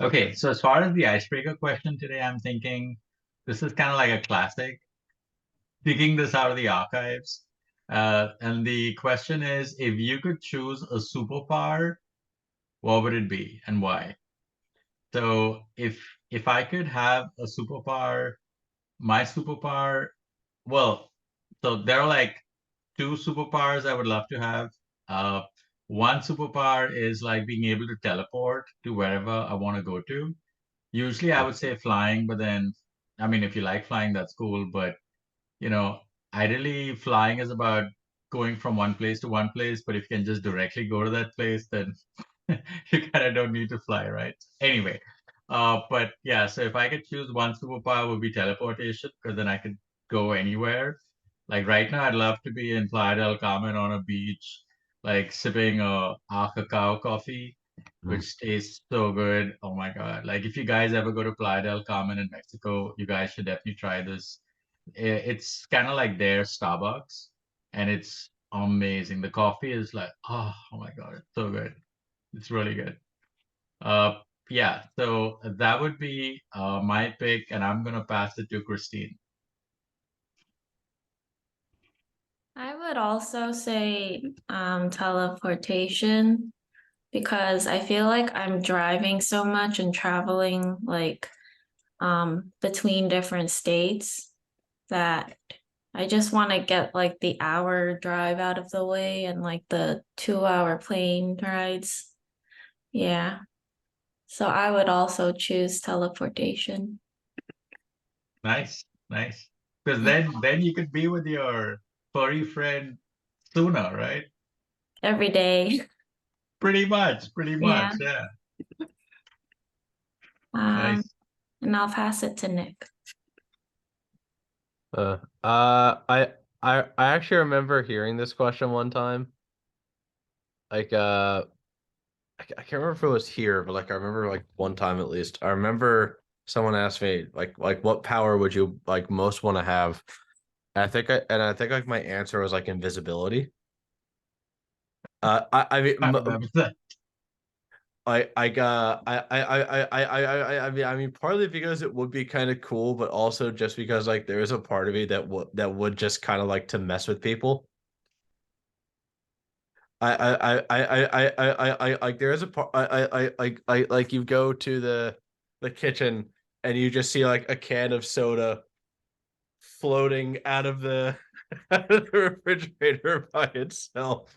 Okay, so as far as the icebreaker question today, I'm thinking this is kind of like a classic, digging this out of the archives. And the question is, if you could choose a superpower, what would it be and why? So if I could have a superpower, my superpower, well, so there are like two superpowers I would love to have. Uh, One superpower is like being able to teleport to wherever I want to go to. Usually I would say flying, but then, I mean, if you like flying, that's cool. But, you know, ideally flying is about going from one place to one place. But if you can just directly go to that place, then you kind of don't need to fly, right? Anyway, but yeah, so if I could choose one superpower, it would be teleportation because then I could go anywhere. Like right now, I'd love to be in Playa del Carmen on a beach, like sipping a cacao coffee, Mm. which tastes so good. Oh my God. Like if you guys ever go to Playa del Carmen in Mexico, you guys should definitely try this. It's kind of like their Starbucks and it's amazing. The coffee is like, oh my God, it's so good. It's really good. Uh, yeah, so that would be my pick, and I'm gonna pass it to Christine. I would also say teleportation because I feel like I'm driving so much and traveling like between different states that I just want to get like the hour drive out of the way and like the 2 hour plane rides. Yeah. So I would also choose teleportation Nice, nice. Because then you could be with your furry friend sooner, right? every day. Pretty much, Yeah. yeah. Um, Nice. and I'll pass it to Nick. Uh, uh, I I actually remember hearing this question one time. Like I can't remember if it was here, but like I remember like one time at least. I remember someone asked me like what power would you like most want to have? And I think like my answer was like invisibility. I mean I remember that. I mean partly because it would be kind of cool, but also just because like there is a part of me that would just kind of like to mess with people. Like there is a part like you go to the kitchen and you just see like a can of soda floating out of the out of the refrigerator by itself,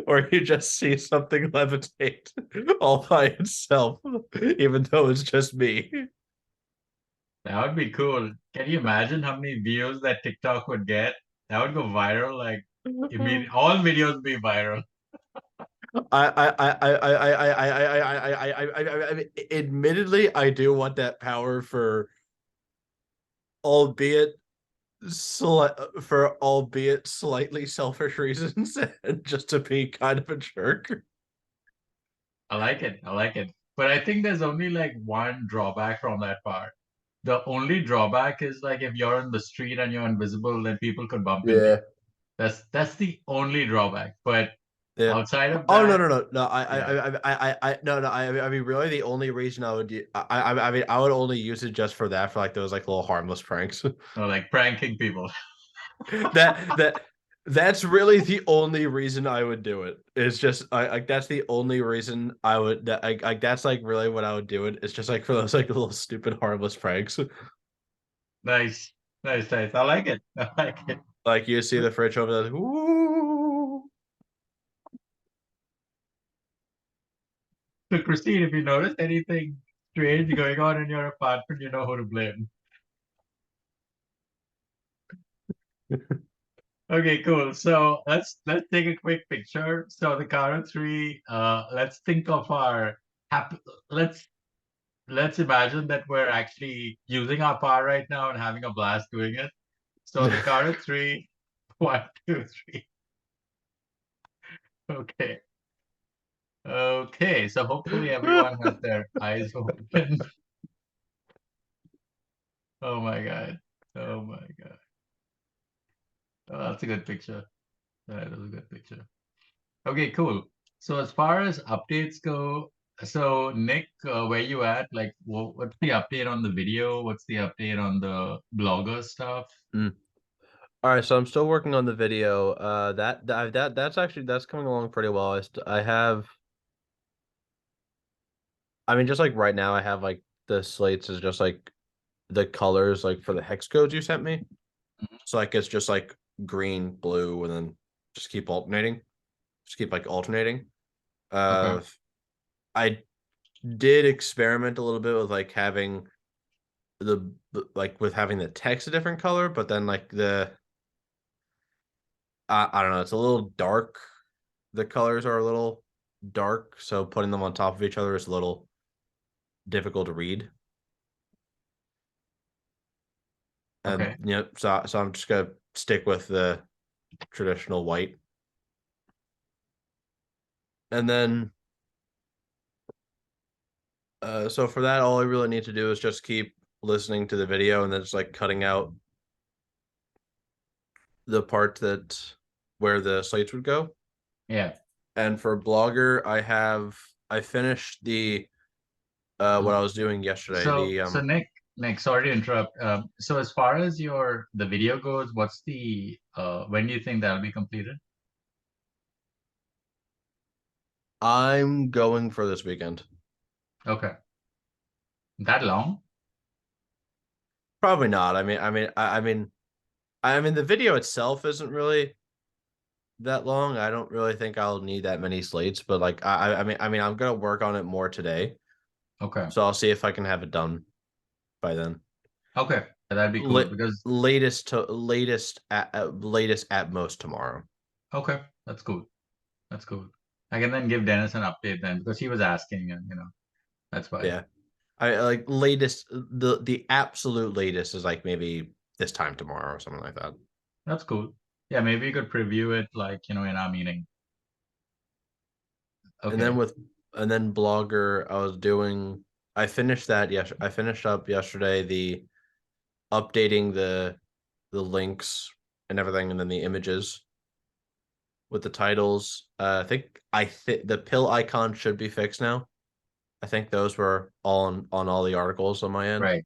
or you just see something levitate all by itself, even though it's just me. That would be cool. Can you imagine how many views that TikTok would get? That would go viral. Like, all videos would be viral. Admittedly, I do want that power for albeit albeit slightly selfish reasons and just to be kind of a jerk. I like it. I like it. But I think there's only like one drawback from that part. The only drawback is like if you're in the street and you're invisible, then people could bump into you. Yeah. That's the only drawback. But Yeah. outside of Oh no that, no no no yeah. no no I mean really the only reason I would I mean I would only use it just for that for like those like little harmless pranks. Or like pranking people. That that's really the only reason I would do it. It's just I like that's the only reason I would that like that's like really what I would do it. It's just like for those like little stupid harmless pranks. Nice. Nice, nice. I like it. I like it. Like you see the fridge over there, like, ooh. So Christine, if you notice anything strange going on in your apartment, you know who to blame. Okay, cool. So let's take a quick picture. So the count of three, let's think of our hap let's let's imagine that we're actually using our power right now and having a blast doing it. So the count of three, one, two, three. Okay. Okay. So hopefully everyone has their eyes open. Oh my God. Oh my God. Oh, that's a good picture. That is a good picture. Okay, cool. So as far as updates go, So Nick, where you at? Like, what's the update on the video? What's the update on the blogger stuff? Mm. All right, so I'm still working on the video. That's coming along pretty well. I have, I mean, just like right now, I have like the slates is just like the colors like for the hex codes you sent me. Mhm. So like it's just like green, blue, and then just keep alternating. Just keep like alternating. Okay. I did experiment a little bit with like having like with having the text a different color, but then like I don't know, it's a little dark. The colors are a little dark, so putting them on top of each other is a little difficult to read. And Okay. so I'm just gonna stick with the traditional white. And then so for that, all I really need to do is just keep listening to the video and then just like cutting out the part that where the slates would go. Yeah. And for Blogger, I finished the what I was doing yesterday. So Nick, sorry to interrupt. So as far as the video goes, what's the when do you think that'll be completed? I'm going for this weekend. Okay. That long? Probably not. I mean the video itself isn't really that long. I don't really think I'll need that many slates, but like I mean I'm gonna work on it more today. Okay. So I'll see if I can have it done by then. Okay. That'd be cool because Latest at most tomorrow. okay, that's cool. That's cool. I can then give Dennis an update then because he was asking and that's why. Yeah. I like latest the absolute latest is like maybe this time tomorrow or something like that. That's cool. Yeah, maybe you could preview it like, in our meeting. And Okay. then Blogger, I finished that I finished up yesterday the updating the links and everything and then the images with the titles. I think the pill icon should be fixed now. I think those were all on all the articles on my end. Right.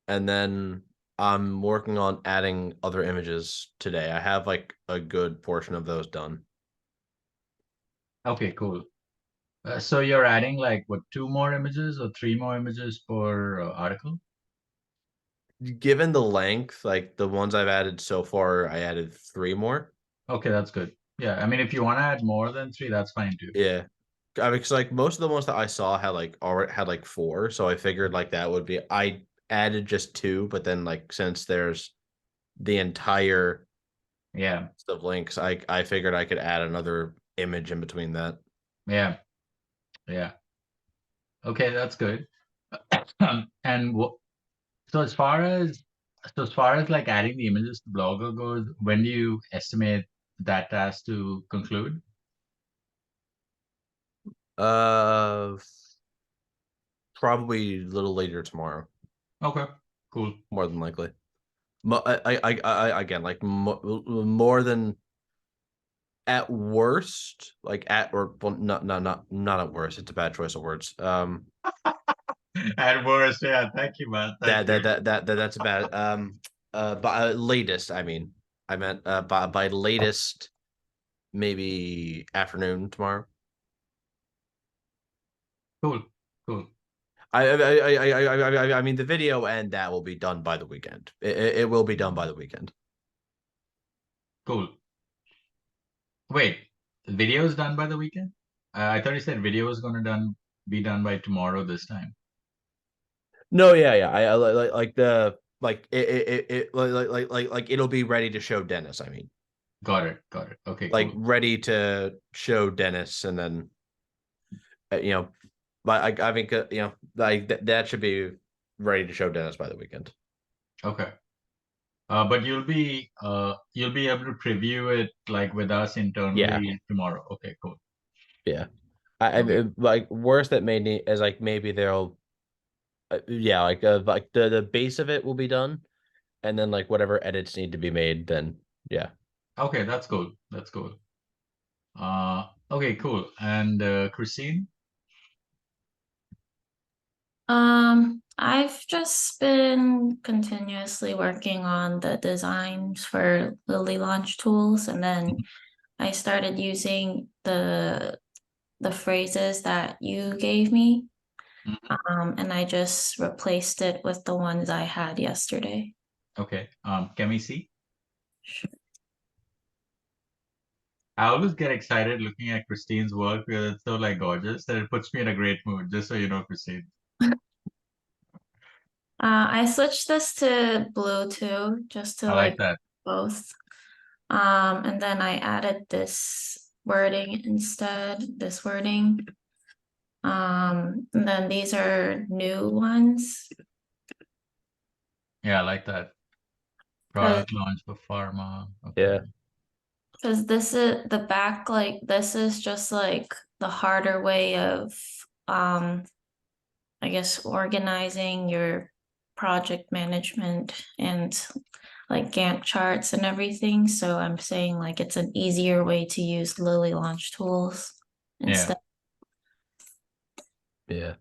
And then I'm working on adding other images today. I have like a good portion of those done. Okay, cool. So you're adding like what, two more images or three more images per article? Given the length, like the ones I've added so far, I added 3 more. Okay, that's good. Yeah, I mean, if you want to add more than three, that's fine too. Yeah. I mean, because like most of the ones that I saw had like already had like 4, so I figured like that would be I added just 2, but then like since there's the entire Yeah, list of links, I figured I could add another image in between that. yeah, yeah. Okay, that's good. And so as far as like adding the images to Blogger goes, when do you estimate that task to conclude? Uh, Probably a little later tomorrow, Okay, cool. more than likely. Again, like more than at worst, like at or well, not at worst. It's a bad choice of words. At worst, yeah. Thank you, man. Thank you. That's a bad. By latest, I meant by latest, maybe afternoon tomorrow. Cool, cool, I mean the video and that will be done by the weekend. It will be done by the weekend. cool. Wait, the video is done by the weekend? I thought you said video was gonna be done by tomorrow this time. No, yeah. I like the like it like it'll be ready to show Dennis. I mean, Got it, got it. Okay, like cool. ready to show Dennis, and then but I think like that should be ready to show Dennis by the weekend. Okay. But you'll be able to preview it like with us Yeah, internally tomorrow. Okay, cool. yeah. Okay. Like worst that may need is like maybe they'll yeah like the base of it will be done, and then like whatever edits need to be made, then yeah. Okay, that's cool. That's cool. Okay, cool. And Christine? I've just been continuously working on the designs for Lily Launch tools, and then I started using the phrases that you gave me. And I just replaced it with the ones I had yesterday. Okay. Can we see? I always get excited looking at Christine's work because it's so like gorgeous that it puts me in a great mood, just so you know, Christine. I switched this to blue too, just to I like like that. both. And then I added this wording instead, this wording. And then these are new ones. Yeah, I like that. Product launch for pharma. Okay. Yeah. Because this is the back, like this is just like the harder way of I guess organizing your project management and like Gantt charts and everything. So I'm saying like it's an easier way to use Lily Launch tools Yeah, instead. Yeah.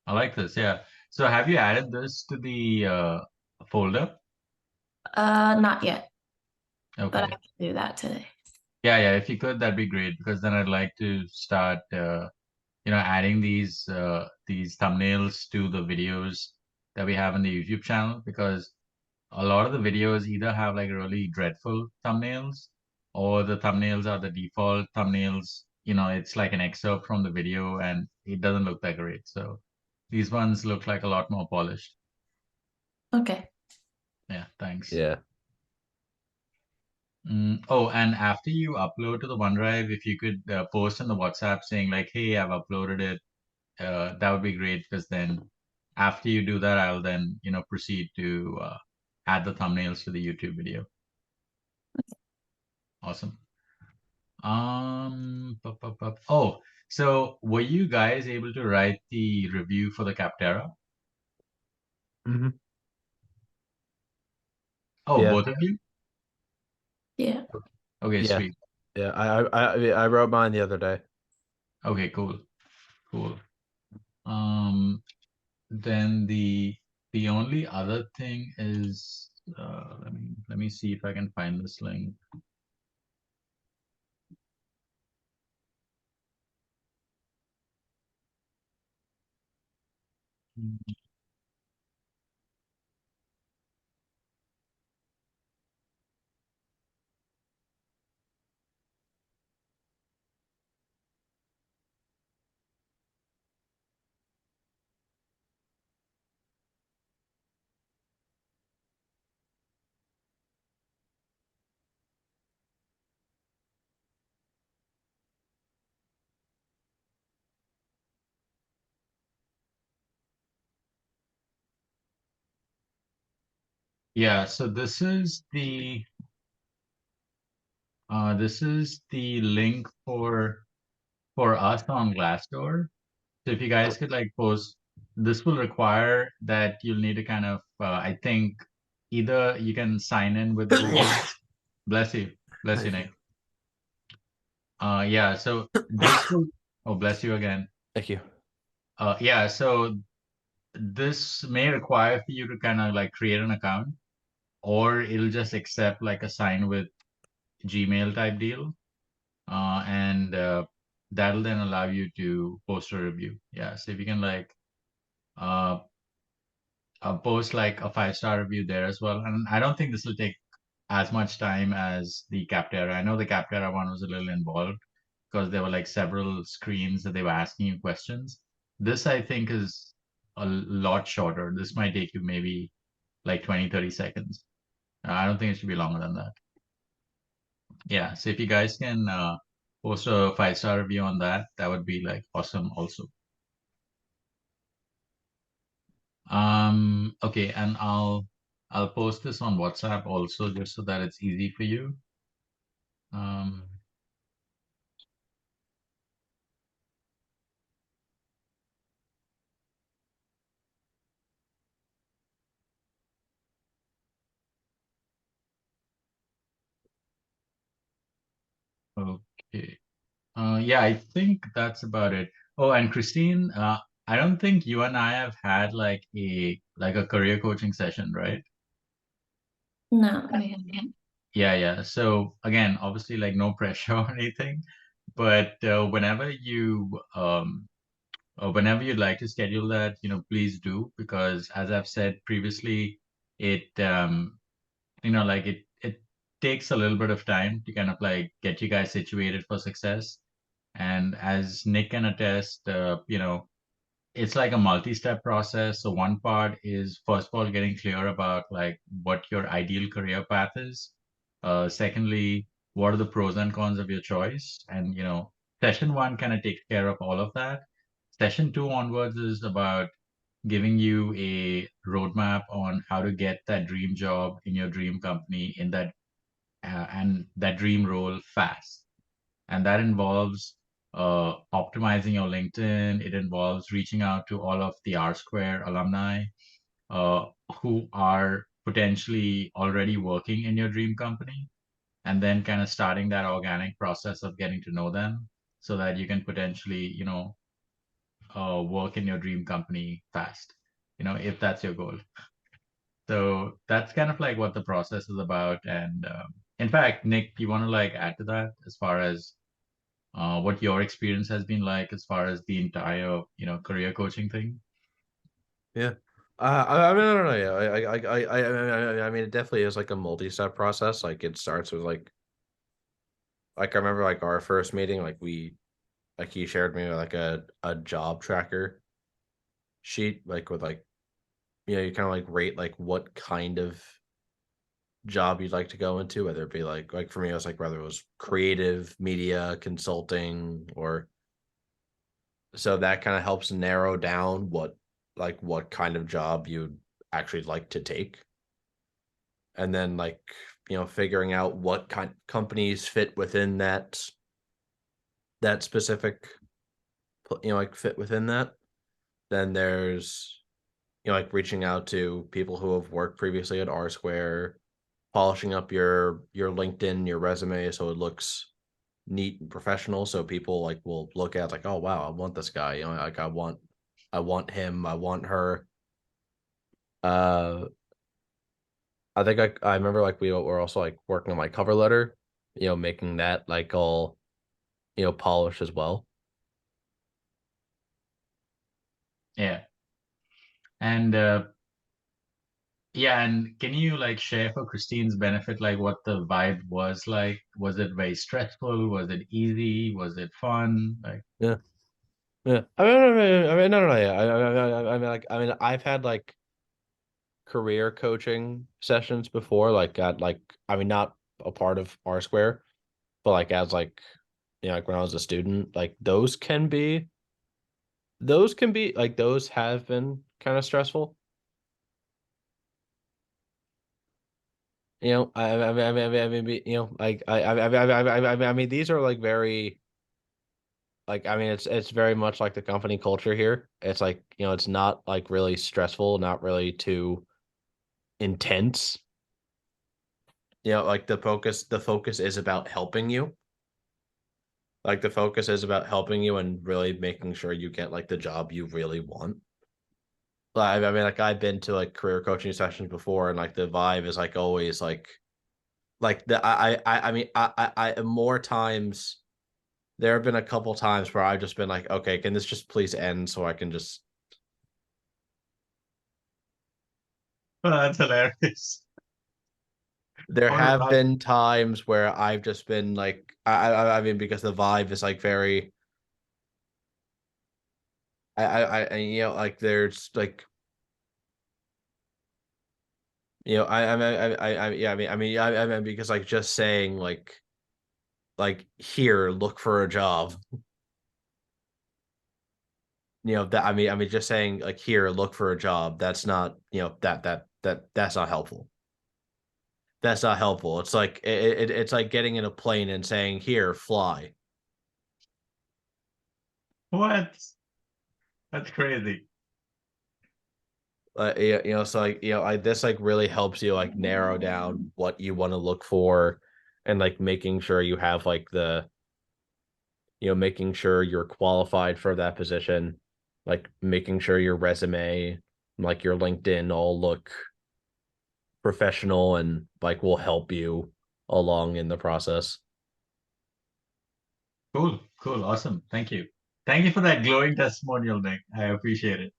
I like this. Yeah. So have you added this to the folder? Not yet, but I Okay. can do that today. Yeah, yeah. If you could, that'd be great because then I'd like to start, adding these thumbnails to the videos that we have on the YouTube channel because a lot of the videos either have like really dreadful thumbnails or the thumbnails are the default thumbnails. It's like an excerpt from the video and it doesn't look that great. So these ones look like a lot more polished. Okay. Yeah, thanks. Yeah. Oh, and after you upload to the OneDrive, if you could post in the WhatsApp saying like, "Hey, I've uploaded it," that would be great because then after you do that, I'll then proceed to add the thumbnails to the YouTube video. Awesome. Oh, so were you guys able to write the review for the Capterra? Hmm. Oh, Yeah. both of you? Yeah. Okay, Yeah. sweet. Yeah. I wrote mine the other day. Okay, cool, cool. Um, then the only other thing is let me see if I can find this link. Yeah, so this is the link for us on Glassdoor. So if you guys could like post, this will require that you'll need to kind of, I think, either you can sign in with Google. Bless you, bless you, Thank Nick. you. Yeah. So this will. Oh, bless you again. Thank you. Yeah. So this may require for you to kind of like create an account, or it'll just accept like a sign with Gmail type deal, and that'll then allow you to post a review. Yeah. So if you can like uh post like a 5-star review there as well. And I don't think this will take as much time as the Capterra. I know the Capterra one was a little involved because there were like several screens that they were asking you questions. This I think is a lot shorter. This might take you maybe like 20-30 seconds. I don't think it should be longer than that. Yeah. So if you guys can post a 5-star review on that, that would be like awesome also. Okay, and I'll post this on WhatsApp also just so that it's easy for you. Um, okay. Yeah, I think that's about it. Oh, and Christine, I don't think you and I have had like a career coaching session, right? No, I haven't. Yeah. So again, obviously like no pressure or anything, but whenever you'd like to schedule that, please do, because as I've said previously, it like it takes a little bit of time to kind of like get you guys situated for success. And as Nick can attest, it's like a multi-step process. So one part is first of all getting clear about like what your ideal career path is. Secondly, what are the pros and cons of your choice? And session one kind of takes care of all of that. Session two onwards is about giving you a roadmap on how to get that dream job in your dream company in that and that dream role fast. And that involves optimizing your LinkedIn. It involves reaching out to all of the RSquare alumni uh, who are potentially already working in your dream company, and then kind of starting that organic process of getting to know them so that you can potentially, work in your dream company fast, if that's your goal. So that's kind of like what the process is about. And in fact, Nick, you want to like add to that as far as what your experience has been like as far as the entire, career coaching thing? Yeah. I mean, I don't know. Yeah, I mean, it definitely is like a multi-step process. Like it starts with like I remember like our first meeting, like he shared me like a job tracker sheet, like with like you kind of like rate like what kind of job you'd like to go into, whether it be like for me, I was like whether it was creative, media, consulting, or so that kind of helps narrow down what kind of job you'd actually like to take. And then figuring out what kind companies fit within that specific like fit within that. Then there's like reaching out to people who have worked previously at RSquare, polishing up your LinkedIn, your resume so it looks neat and professional, so people like will look at like, oh wow, I want this guy, like I want him, I want her. uh I think I remember like we were also like working on my cover letter, making that like all polished as well. Yeah. And yeah, and can you like share for Christine's benefit, like what the vibe was like? Was it very stressful? Was it easy? Was it fun? Like, Yeah. Yeah, I mean, no, no, no, yeah, I mean, I've had like career coaching sessions before, like at like, I mean, not a part of R Square, but like as like, like when I was a student, like those can be like those have been kind of stressful. Like I mean, these are like very like I mean, it's very much like the company culture here. It's like it's not like really stressful, not really too intense. Like the focus is about helping you. Like the focus is about helping you and really making sure you get like the job you really want. Like, I mean, like I've been to like career coaching sessions before, and like the vibe is like always like the I mean more times there have been a couple times where I've just been like, okay, can this just please end so I can just oh, that's hilarious. there Oh no, have been times where I've just been like I mean because the vibe is like very like there's like yeah I mean because like just saying like here look for a job, that I mean just saying like here look for a job, that's not that's not helpful. That's not helpful. It's like it's like getting in a plane and saying here fly. what? That's crazy. Yeah, so like I this like really helps you like narrow down what you want to look for, and like making sure you have like the making sure you're qualified for that position. like making sure your resume, like your LinkedIn all look professional and like will help you along in the process. Cool, cool, awesome. Thank you. Thank you for that glowing testimonial, Nick. I appreciate it.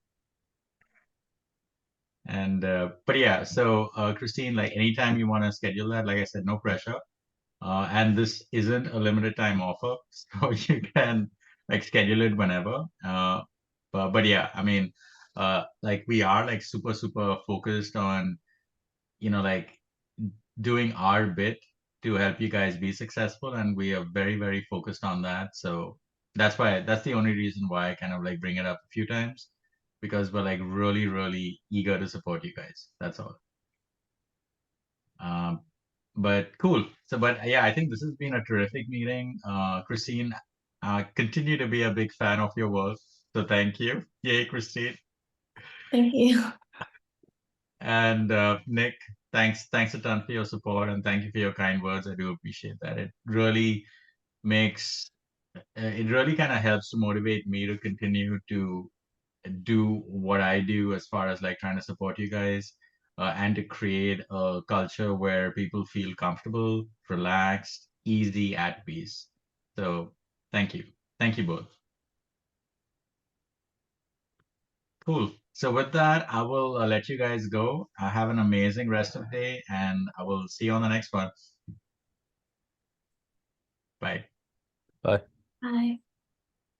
And but yeah, so Christine, like anytime you want to schedule that, like I said, no pressure. And this isn't a limited time offer, so you can like schedule it whenever. But yeah, I mean, like we are like super focused on, like doing our bit to help you guys be successful, and we are very focused on that. So that's the only reason why I kind of like bring it up a few times, because we're like really eager to support you guys. That's all. Um, but cool. So, but yeah, I think this has been a terrific meeting. Christine, continue to be a big fan of your work. So thank you. Yay, Christine. Thank you. And Nick, thanks a ton for your support, and thank you for your kind words. I do appreciate that. Makes it really kind of helps to motivate me to continue to do what I do as far as like trying to support you guys, and to create a culture where people feel comfortable, relaxed, easy, at peace. So thank you. Thank you both. Cool. So with that, I will let you guys go. Have an amazing rest of the day, and I will see you on the next one. Bye. Bye. Bye.